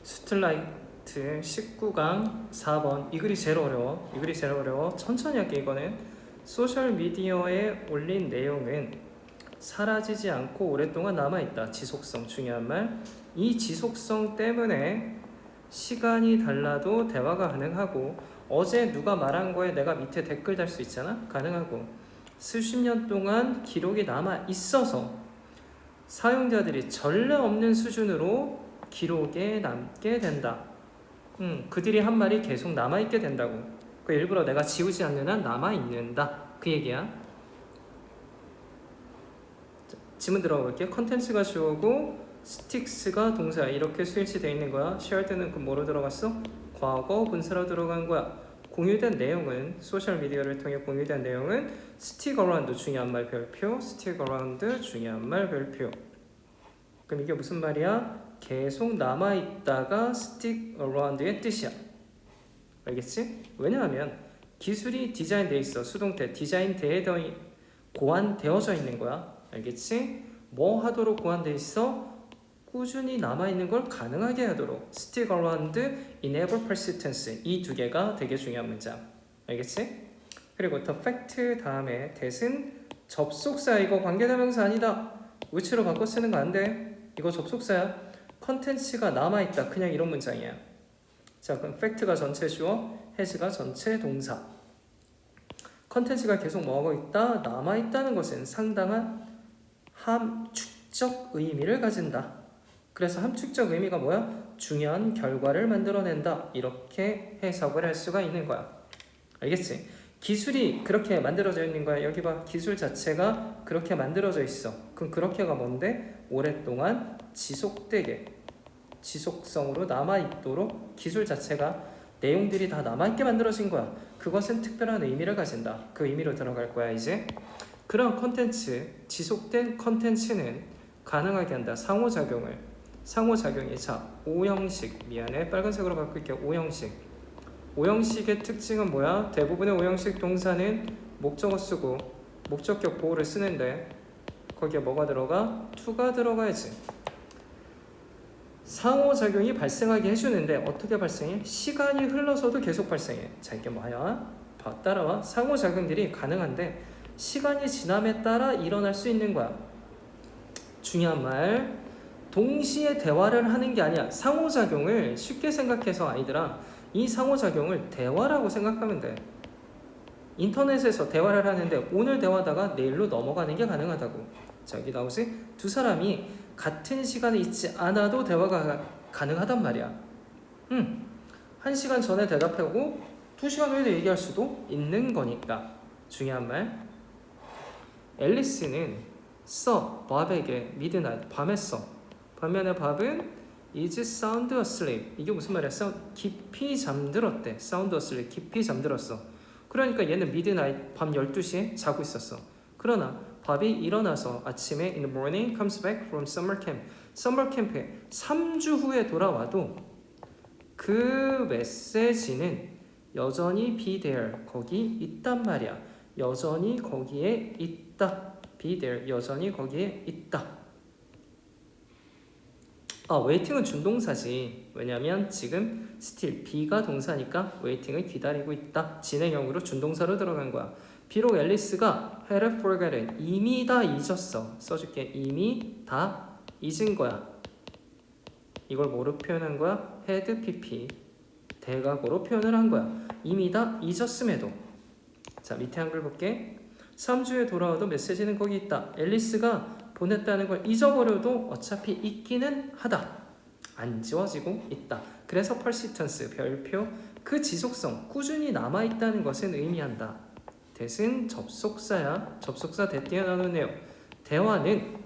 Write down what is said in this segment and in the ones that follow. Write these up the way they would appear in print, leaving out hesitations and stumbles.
스틀라이트 19강 4번. 이 글이 제일 어려워. 이 글이 제일 어려워. 천천히 할게. 이거는 소셜미디어에 올린 내용은 사라지지 않고 오랫동안 남아있다. 지속성 중요한 말. 이 지속성 때문에 시간이 달라도 대화가 가능하고, 어제 누가 말한 거에 내가 밑에 댓글 달 수 있잖아. 가능하고, 수십 년 동안 기록이 남아 있어서 사용자들이 전례 없는 수준으로 기록에 남게 된다. 그들이 한 말이 계속 남아있게 된다고. 그 일부러 내가 지우지 않는 한 남아있는다. 그 얘기야. 자, 지문 들어볼게요. 컨텐츠가 주어고 스틱스가 동사야. 이렇게 수일치 되어 있는 거야. shared는 그 뭐로 들어갔어? 과거 분사로 들어간 거야. 공유된 내용은, 소셜미디어를 통해 공유된 내용은 stick around 중요한 말 별표, stick around 중요한 말 별표. 그럼 이게 무슨 말이야? 계속 남아있다가 stick around의 뜻이야. 알겠지? 왜냐하면 기술이 디자인되어 있어. 수동태 고안되어져 있는 거야. 알겠지? 뭐 하도록 고안되어 있어? 꾸준히 남아있는 걸 가능하게 하도록. stick around, enable persistence. 이 두 개가 되게 중요한 문장. 알겠지? 그리고 the fact 다음에 that은 접속사. 이거 관계대명사 아니다. which로 바꿔 쓰는 거 안 돼. 이거 접속사야. 컨텐츠가 남아있다. 그냥 이런 문장이야. 자, 그럼 fact가 전체 주어, has가 전체 동사. 컨텐츠가 계속 뭐하고 있다? 남아있다는 것은 상당한 함축적 의미를 가진다. 그래서 함축적 의미가 뭐야? 중요한 결과를 만들어낸다. 이렇게 해석을 할 수가 있는 거야. 알겠지? 기술이 그렇게 만들어져 있는 거야. 여기 봐. 기술 자체가 그렇게 만들어져 있어. 그럼 그렇게가 뭔데? 오랫동안 지속되게, 지속성으로 남아있도록 기술 자체가 내용들이 다 남아있게 만들어진 거야. 그것은 특별한 의미를 가진다. 그 의미로 들어갈 거야 이제. 그런 컨텐츠, 지속된 컨텐츠는 가능하게 한다. 상호작용이. 자, 오형식. 미안해. 빨간색으로 바꿀게요. 오형식의 특징은 뭐야? 대부분의 오형식 동사는 목적어 쓰고 목적격 보호를 쓰는데 거기에 뭐가 들어가? to가 들어가야지. 상호작용이 발생하게 해주는데 어떻게 발생해? 시간이 흘러서도 계속 발생해. 자, 이게 뭐야? 따라와. 상호작용들이 가능한데 시간이 지남에 따라 일어날 수 있는 거야. 중요한 말. 동시에 대화를 하는 게 아니야. 상호작용을 쉽게 생각해서 아이들아, 이 상호작용을 대화라고 생각하면 돼. 인터넷에서 대화를 하는데 오늘 대화하다가 내일로 넘어가는 게 가능하다고. 자, 여기 나오지? 두 사람이 같은 시간에 있지 않아도 대화가 가능하단 말이야. 1시간 전에 대답하고 2시간 후에 얘기할 수도 있는 거니까. 중요한 말. 앨리스는 밥에게 midnight, 밤에 써. 반면에 밥은 is sound asleep. 이게 무슨 말이야? 깊이 잠들었대. sound asleep, 깊이 잠들었어. 그러니까 얘는 midnight, 밤 12시에 자고 있었어. 그러나 밥이 일어나서 아침에 in the morning comes back from summer camp. summer camp에 3주 후에 돌아와도 그 메시지는 여전히 be there, 거기 있단 말이야. 여전히 거기에 있다. be there, 여전히 거기에 있다. 웨이팅은 준동사지. 왜냐면 지금 still be가 동사니까 웨이팅을 기다리고 있다. 진행형으로 준동사로 들어간 거야. 비록 앨리스가 had forgotten, 이미 다 잊었어. 써줄게. 이미 다 잊은 거야. 이걸 뭐로 표현한 거야? had pp, 대각으로 표현을 한 거야. 이미 다 잊었음에도. 자, 밑에 한글 볼게. 3주에 돌아와도 메시지는 거기 있다. 앨리스가 보냈다는 걸 잊어버려도 어차피 있기는 하다. 안 지워지고 있다. 그래서 persistence, 별표, 그 지속성, 꾸준히 남아있다는 것은 의미한다. that은 접속사야. 접속사 that 뒤에 나누네요. 대화는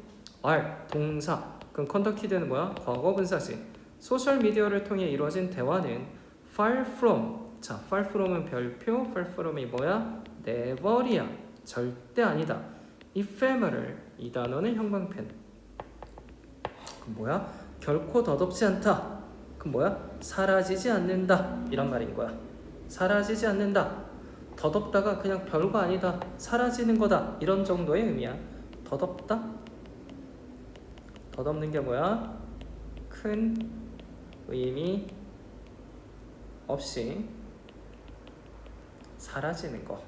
are, 동사. 그럼 conducted는 뭐야? 과거 분사지. 소셜미디어를 통해 이루어진 대화는 far from. 자, far from은 별표, far from이 뭐야? never이야. 절대 아니다. ephemeral, 이 단어는 형광펜. 그럼 뭐야? 결코 덧없지 않다. 그럼 뭐야? 사라지지 않는다. 이런 말인 거야. 사라지지 않는다. 덧없다가 그냥 별거 아니다. 사라지는 거다. 이런 정도의 의미야. 덧없다? 덧없는 게 뭐야? 큰 의미 없이 사라지는 거.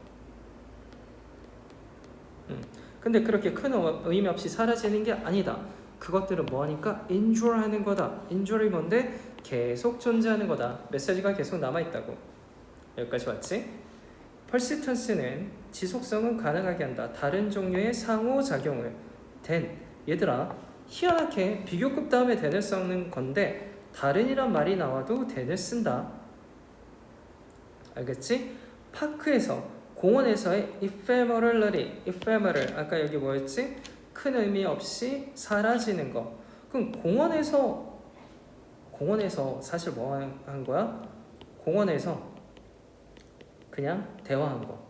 근데 그렇게 큰 의미 없이 사라지는 게 아니다. 그것들은 뭐하니까 endure 하는 거다. endure이 뭔데? 계속 존재하는 거다. 메시지가 계속 남아있다고. 여기까지 왔지? persistence는 지속성은 가능하게 한다. 다른 종류의 상호작용을 얘들아 희한하게 비교급 다음에 then을 쓰는 건데 다른이란 말이 나와도 then을 쓴다. 알겠지? 파크에서 공원에서의 ephemeral 아까 여기 뭐였지? 큰 의미 없이 사라지는 거. 그럼 공원에서 사실 뭐 한 거야? 공원에서 그냥 대화한 거.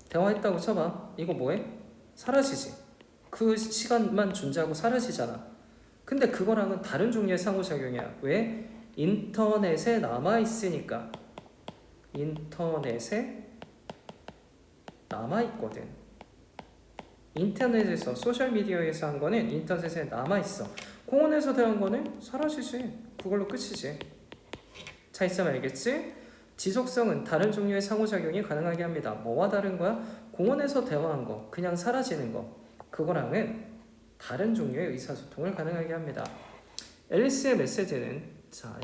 대화했다고 쳐봐. 이거 뭐해? 사라지지. 그 시간만 존재하고 사라지잖아. 근데 그거랑은 다른 종류의 상호작용이야. 왜? 인터넷에 남아있으니까. 인터넷에 남아있거든. 인터넷에서 소셜미디어에서 한 거는 인터넷에 남아있어. 공원에서 대한 거는 사라지지. 그걸로 끝이지. 차이점 알겠지? 지속성은 다른 종류의 상호작용이 가능하게 합니다. 뭐와 다른 거야? 공원에서 대화한 거, 그냥 사라지는 거. 그거랑은 다른 종류의 의사소통을 가능하게 합니다. 앨리스의 메시지는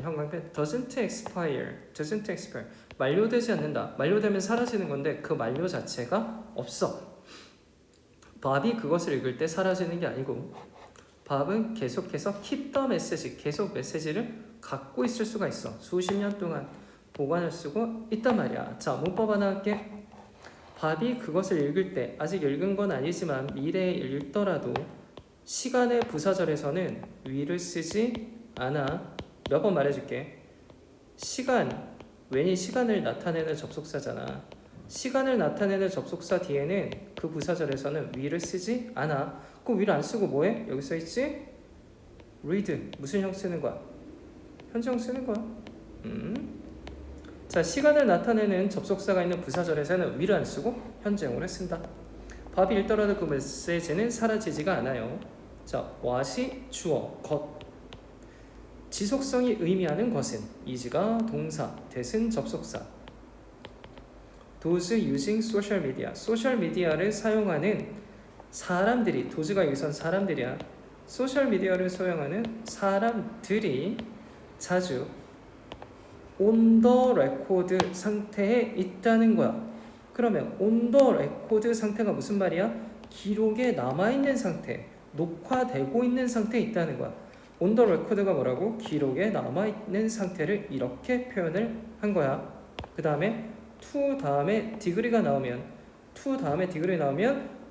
형광펜 doesn't expire. 만료되지 않는다. 만료되면 사라지는 건데 그 만료 자체가 없어. 밥이 그것을 읽을 때 사라지는 게 아니고 밥은 계속해서 keep the message, 계속 메시지를 갖고 있을 수가 있어. 수십 년 동안 보관을 쓰고 있단 말이야. 자, 문법 하나 할게. 밥이 그것을 읽을 때, 아직 읽은 건 아니지만 미래에 읽더라도 시간의 부사절에서는 위를 쓰지 않아. 몇 번 말해줄게. 시간, when이 시간을 나타내는 접속사잖아. 시간을 나타내는 접속사 뒤에는 그 부사절에서는 위를 쓰지 않아. 그 위를 안 쓰고 뭐해? 여기 써있지? read. 무슨 형 쓰는 거야? 현재형 쓰는 거야. 자, 시간을 나타내는 접속사가 있는 부사절에서는 위를 안 쓰고 현재형으로 쓴다. 밥이 읽더라도 그 메시지는 사라지지가 않아요. 자, what이 주어, 것. 지속성이 의미하는 것은 이지가 동사, that은 접속사. those using social media. 소셜미디어를 사용하는 사람들이, does가 여기선 사람들이야. 소셜미디어를 사용하는 사람들이 자주 on the record 상태에 있다는 거야. 그러면 on the record 상태가 무슨 말이야? 기록에 남아있는 상태, 녹화되고 있는 상태에 있다는 거야. on the record가 뭐라고? 기록에 남아있는 상태를 이렇게 표현을 한 거야. 그 다음에 to 다음에 degree가 나오면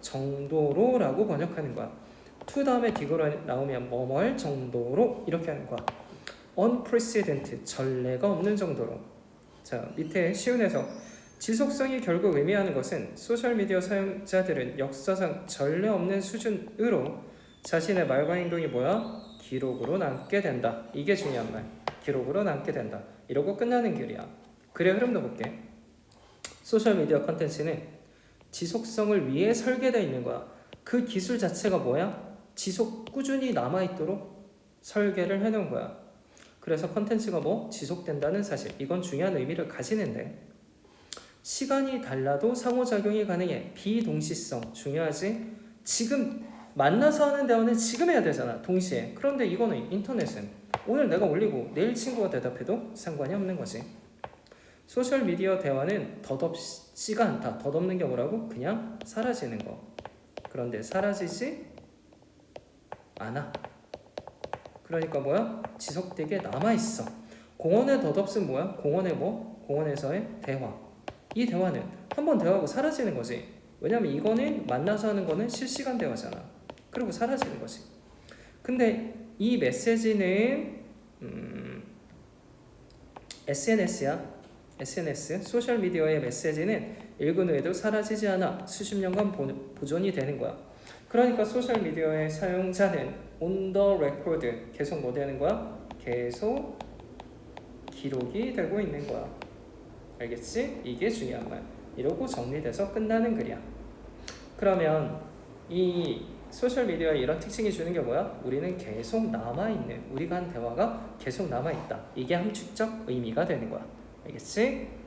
정도로 라고 번역하는 거야. to 다음에 degree 나오면 뭐뭐할 정도로 이렇게 하는 거야. unprecedented, 전례가 없는 정도로. 자, 밑에 쉬운 해석. 지속성이 결국 의미하는 것은 소셜미디어 사용자들은 역사상 전례 없는 수준으로 자신의 말과 행동이 뭐야? 기록으로 남게 된다. 이게 중요한 말. 기록으로 남게 된다. 이러고 끝나는 글이야. 글의 흐름도 볼게. 소셜미디어 컨텐츠는 지속성을 위해 설계되어 있는 거야. 그 기술 자체가 뭐야? 꾸준히 남아있도록 설계를 해놓은 거야. 그래서 컨텐츠가 지속된다는 사실. 이건 중요한 의미를 가지는데 시간이 달라도 상호작용이 가능해. 비동시성 중요하지. 지금 만나서 하는 대화는 지금 해야 되잖아. 동시에. 그런데 이거는 인터넷은 오늘 내가 올리고 내일 친구가 대답해도 상관이 없는 거지. 소셜미디어 대화는 덧없지가 않다. 덧없는 게 뭐라고? 그냥 사라지는 거. 그런데 사라지지 않아. 그러니까 뭐야? 지속되게 남아있어. 공원의 덧없은 뭐야? 공원에서의 대화. 이 대화는 한번 대화하고 사라지는 거지. 왜냐면 이거는 만나서 하는 거는 실시간 대화잖아. 그리고 사라지는 거지. 근데 이 메시지는 SNS야. SNS, 소셜미디어의 메시지는 읽은 후에도 사라지지 않아. 수십 년간 보존이 되는 거야. 그러니까 소셜미디어의 사용자는 on the record, 계속 뭐 되는 거야? 계속 기록이 되고 있는 거야. 알겠지? 이게 중요한 말. 이러고 정리돼서 끝나는 글이야. 그러면 이 소셜 미디어에 이런 특징이 주는 게 뭐야? 우리는 계속 남아있는, 우리가 한 대화가 계속 남아있다. 이게 함축적 의미가 되는 거야. 알겠지?